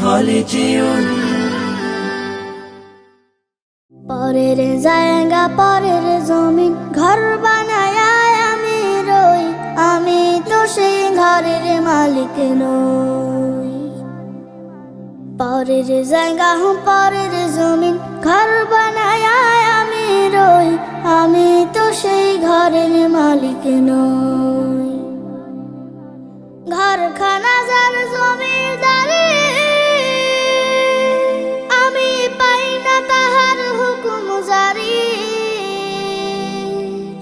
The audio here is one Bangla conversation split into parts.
خالدون পরের জায়গা পরের জমিন ঘর বানায় আমি রই, আমি তো সেই ঘরের মালিক নই। পরের জায়গা পরের জমিন ঘর বানায় আমি রই, আমি তো সেই ঘরের মালিক নই। ঘরখানা যার জমিদারি, আমি পাই না তাহার হুকুম জারি।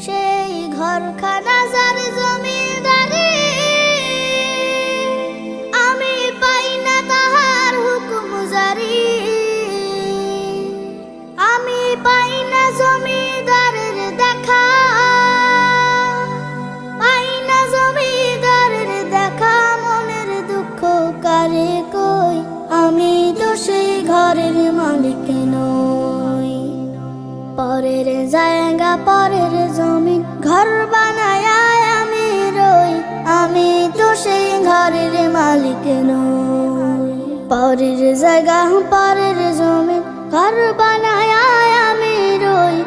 সেই ঘরখানা যার জমিদারি, আমি পাই না তাহার হুকুম জারি। আমি পাই না জমিদারের দেখা, পাই না জমিদারের দেখা। মনের দুঃখ কারে কই, আমি তো সেই ঘরের মালিক নই। পরের জায়গা পরের জমিন ঘর বানায় আমি রই, আমি তো সেই ঘরের মালিক নই। পরের জায়গা পরের জমিন ঘর বানায় আমি রই,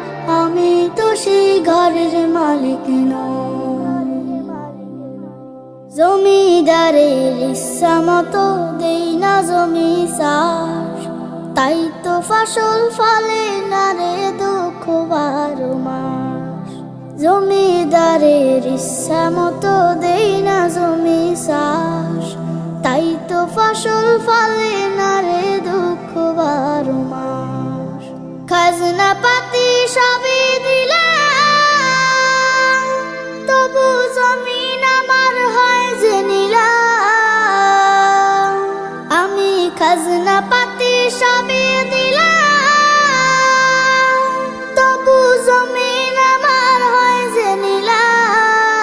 আমি তো সেই ঘরের মালিক নই। জমিদারের ইচ্ছা মতো দেই না জমি চাষ, তাই তো ফসল ফলে না রে দুঃখ 12 মাস। জমিদারের ইচ্ছা মতো দেই না জমি চাষ, তাই তো ফসল ফলে না রে দুঃখ 12 মাস। খাজনা পাতি সবই দিলাম, তবু জমিন আমার হয় যে নিলাম। আমি খাজনা পাতি সবই দিলাম, তবু জমিন আমার হয় যে নিলাম।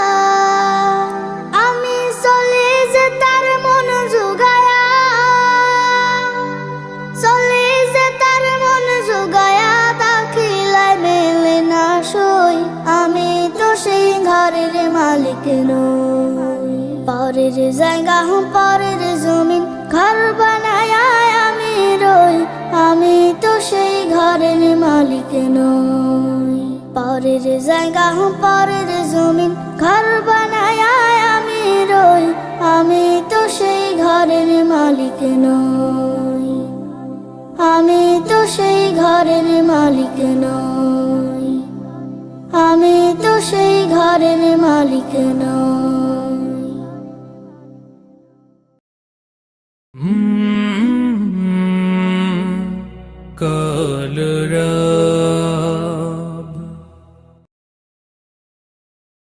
আমি চলে যে তার মন জোগায়া, চলে যে তার মন জোগায়া, দাখিলায় মেলে না সই, আমি তো সেই ঘরের মালিক নই। পরের জায়গা পরের জমিন ঘর বানায় আমি রই, আমি তো সেই ঘরের মালিক নই। পরের জায়গা পরের জমিন ঘর বানায় আমি রই, আমি তো সেই ঘরের মালিক নই। আমি তো সেই ঘরের মালিক নই, আমি তো সেই ঘরের মালিক নই। কাল রাত